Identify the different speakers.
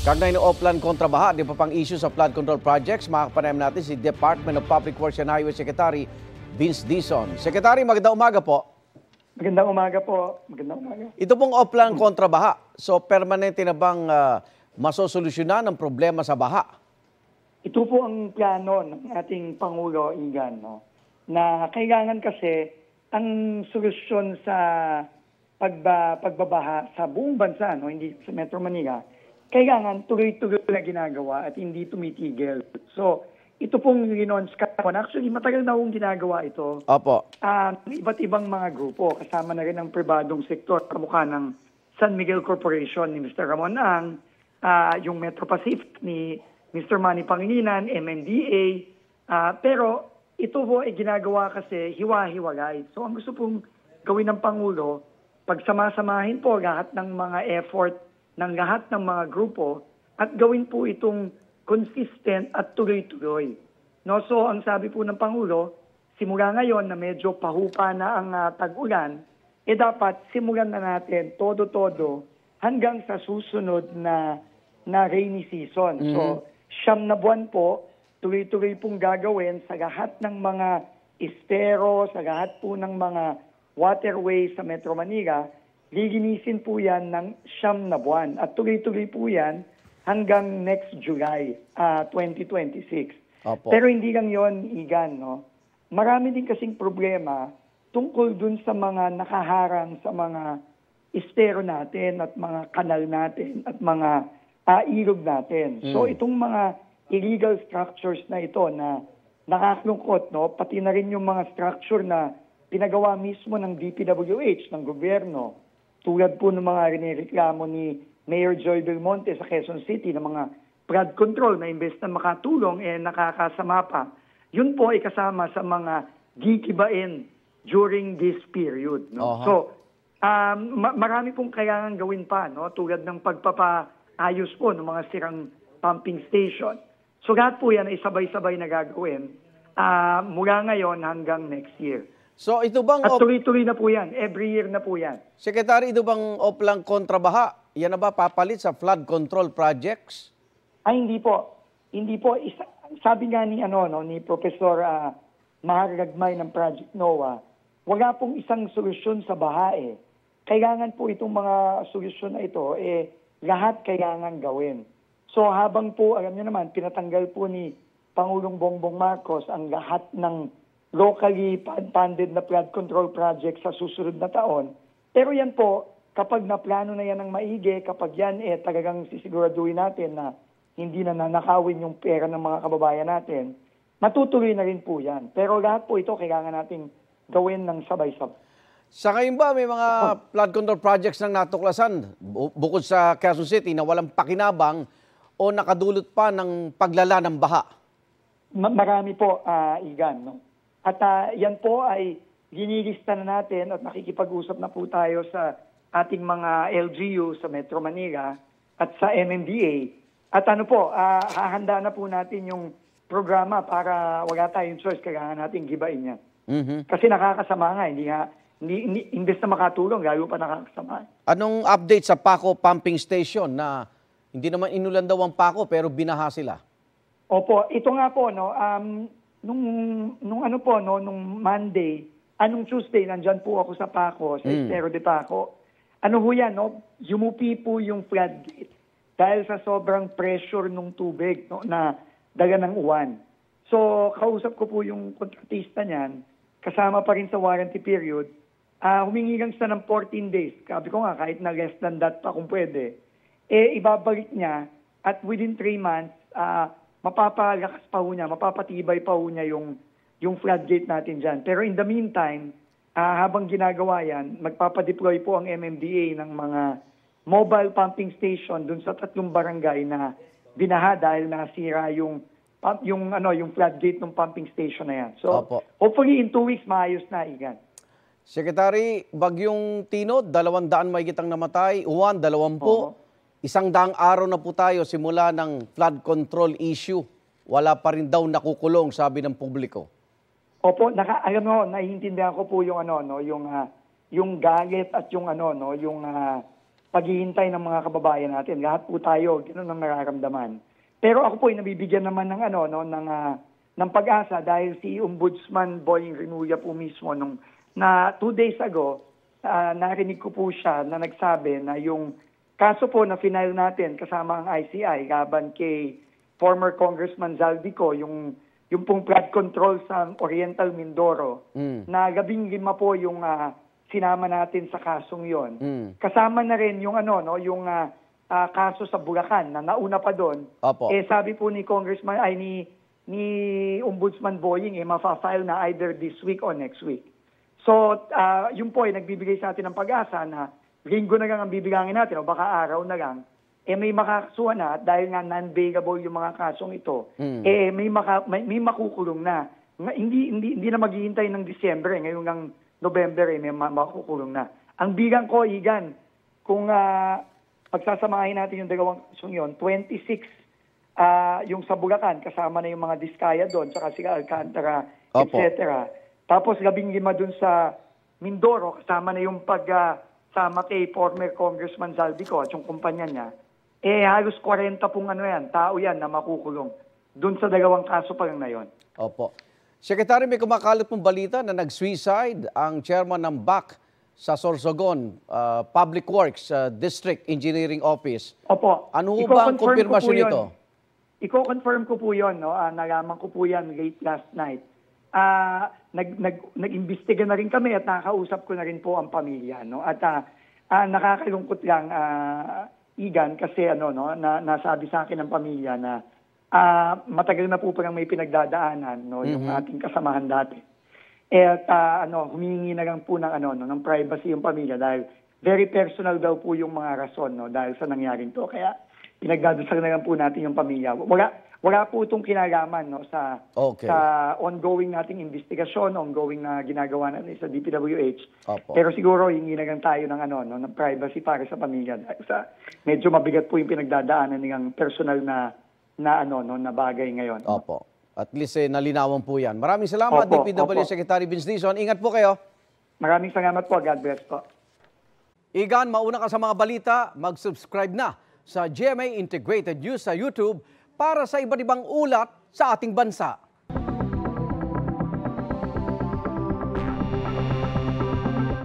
Speaker 1: Kagnay ng Oplan kontra baha, di pa pang issue sa flood control projects, makakapanayam natin si Department of Public Works and Highway Secretary Vince Dizon. Secretary, magandang umaga po.
Speaker 2: Magandang umaga po. Magandang umaga.
Speaker 1: Ito pong Oplan kontra baha, so permanente na bang masosolusyonan ang problema sa baha?
Speaker 2: Ito po ang plano ng ating Pangulo, Igan, no? Na kailangan kasi ang solusyon sa pagbabaha sa buong bansa, no? Hindi sa Metro Manila, kailangan tuloy-tuloy na ginagawa at hindi tumitigil. So, ito pong Linons Kapon. Actually, matagal na akong ginagawa ito.
Speaker 1: Opo.
Speaker 2: Iba't ibang mga grupo, kasama na rin ang pribadong sektor, kamukha ng San Miguel Corporation ni Mr. Ramon Ang, yung Metro Pacific ni Mr. Manny Pangilinan, MMDA. Pero ito po ay ginagawa kasi hiwa-hiwalay. So, ang gusto pong gawin ng Pangulo, pagsamasamahin po lahat ng mga effort ng lahat ng mga grupo at gawin po itong consistent at tuloy-tuloy. No, so ang sabi po ng Pangulo, simula ngayon na medyo pahupa na ang tag-ulan, dapat simulan na natin todo-todo hanggang sa susunod na rainy season. So 9 na buwan po, tuloy-tuloy pong gagawin sa lahat ng mga estero, sa lahat po ng mga waterways sa Metro Manila. Lilinisin po yan ng 9 na buwan at tuloy-tuloy po yan hanggang next July 2026.
Speaker 1: Opo.
Speaker 2: Pero hindi lang yon, Igan, no? Marami din kasing problema tungkol dun sa mga nakaharang sa mga estero natin at mga kanal natin at mga ilog natin. So itong mga illegal structures na ito na nakakalungkot, no? Pati na rin yung mga structure na pinagawa mismo ng DPWH, ng gobyerno, tulad po ng mga rinireklamo ni Mayor Joy Belmonte sa Quezon City ng mga flood control na imbes na makatulong, nakakasama pa. Yun po ay kasama sa mga gigibain during this period. No? So, marami pong kailangan gawin pa, no? Tulad ng pagpapaayos po ng mga sirang pumping station. So, lahat po yan ay sabay-sabay na gagawin mula ngayon hanggang next year.
Speaker 1: So ito bang
Speaker 2: At tuloy-tuloy na po yan. Every year na po yan.
Speaker 1: Secretary, ito bang Oplan kontra baha? Yan na ba papalit sa flood control projects?
Speaker 2: Ay, hindi po. Hindi po. Sabi nga ni, ni Professor Mahar Ragmay ng Project NOAA, wala pong isang solusyon sa baha eh. Kailangan po itong mga solusyon na ito, lahat kailangan gawin. So habang po, alam niyo naman, pinatanggal po ni Pangulong Bongbong Marcos ang lahat ng locally funded na flood control project sa susunod na taon. Pero yan po, kapag naplano na yan ng maigi, kapag yan talagang sisiguraduhin natin na hindi na nanakawin yung pera ng mga kababayan natin, matutuloy na rin po yan. Pero lahat po ito kailangan nating gawin ng sabay-sabay.
Speaker 1: Sa ngayon ba may mga flood control projects nang natuklasan bukod sa Quezon City na walang pakinabang o nakadulot pa ng paglala ng baha?
Speaker 2: Marami po, Igan, no? At yan po ay ginilista na natin at nakikipag-usap na po tayo sa ating mga LGU sa Metro Manila at sa MMDA. At hahanda na po natin yung programa para wala tayong choice, kailangan natin gibain yan. Kasi nakakasama nga, hindi imbes na makatulong, lalo pa nakakasama. Anong
Speaker 1: update sa Paco Pumping Station na hindi naman inulan daw ang Paco pero binaha sila?
Speaker 2: Opo, ito nga po, no, nung Monday, nung Tuesday, nandyan po ako sa Paco, sa Estero de Paco. Ano ho yan, no? Yumupi po yung floodgate dahil sa sobrang pressure ng tubig, no, na daga ng uwan. So, kausap ko po yung kontratista niyan, kasama pa rin sa warranty period, humingi lang siya ng 14 days. Sabi ko nga, kahit na less than that pa kung pwede, ibabalik niya at within 3 months, mapapalakas pa ho niya, mapapatibay pa ho niya yung floodgate natin dyan. Pero in the meantime, habang ginagawa yan, magpapadeploy po ang MMDA ng mga mobile pumping station dun sa 3 barangay na binaha dahil nasira yung floodgate ng pumping station na yan. So, hopefully in 2 weeks, maayos na, Igan.
Speaker 1: Secretary, Bagyong Tino, 200 mahigit ang namatay, Uwan, 20. 100 araw na po tayo simula ng flood control issue. Wala pa rin daw nakukulong, sabi ng publiko.
Speaker 2: Opo, alam mo, naiintindihan ko po yung yung galit at yung paghihintay ng mga kababayan natin. Lahat po tayo, ganoon ang nararamdaman. Pero ako po ay nabibigyan naman ng ng pag-asa dahil si Ombudsman Boying Remulla po mismo na 2 days ago, narinig ko po siya na nagsabi na yung kaso po na final natin kasama ang ICI laban kay former Congressman Zaldico, yung pong flood control sa Oriental Mindoro, na 15 po yung sinama natin sa kasong yon. Kasama na rin yung yung kaso sa Bulacan na nauna pa doon. Sabi po ni Congressman ni Ombudsman Boying ma-file na either this week or next week. So, yun po ay nagbibigay sa atin ng pag-asa na linggo na lang ang bibilangin natin o baka araw na lang, may makakasuhan na dahil nga non-bailable yung mga kasong ito, may makukulong na. Hindi na maghihintay ng Disyembre, ngayon lang November, may makukulong na. Ang bilang ko, Igan, kung pagsasamahin natin yung dalawang kasong yun, 26 yung sa Bulacan, kasama na yung mga Diskaya doon, saka sila Alcantara, etc. Tapos 15 doon sa Mindoro, kasama na yung pagsama kay former Congressman Zaldico at yung kumpanya niya. Halos 40 pong tao yan na makukulong. Doon sa dalawang kaso pa lang na yun.
Speaker 1: Opo. Secretary, may kumakalat pong balita na nag-suicide ang chairman ng BAC sa Sorsogon, Public Works District Engineering Office.
Speaker 2: Opo.
Speaker 1: Ano ba ang kumpirmasyon nito?
Speaker 2: Iko-confirm ko po yun. Nalaman ko po yan late last night. Nag-imbestiga na rin kami at nakausap ko na rin po ang pamilya. At nakakalungkot lang, Igan, kasi nasabi sa akin ng pamilya na matagal na po parang may pinagdadaanan yung ating kasamahan dati. At humingi na lang po ng privacy yung pamilya dahil very personal daw po yung mga rason dahil sa nangyaring to. Kaya pinagdadasal na lang po natin yung pamilya. Wala po itong kinalaman sa ongoing nating investigasyon, ongoing na ginagawa natin sa DPWH. Pero siguro hingi na lang tayo ng privacy para sa pamilya dahil sa medyo mabigat po yung pinagdadaanan nilang personal na bagay ngayon.
Speaker 1: Opo. At least nalinawan po yan. Maraming salamat, DPW Secretary Vince Dizon. Ingat po kayo.
Speaker 2: Maraming salamat po. God bless po.
Speaker 1: Igan, mauna ka sa mga balita, mag-subscribe na sa GMA Integrated News sa YouTube para sa iba't ibang ulat sa ating bansa.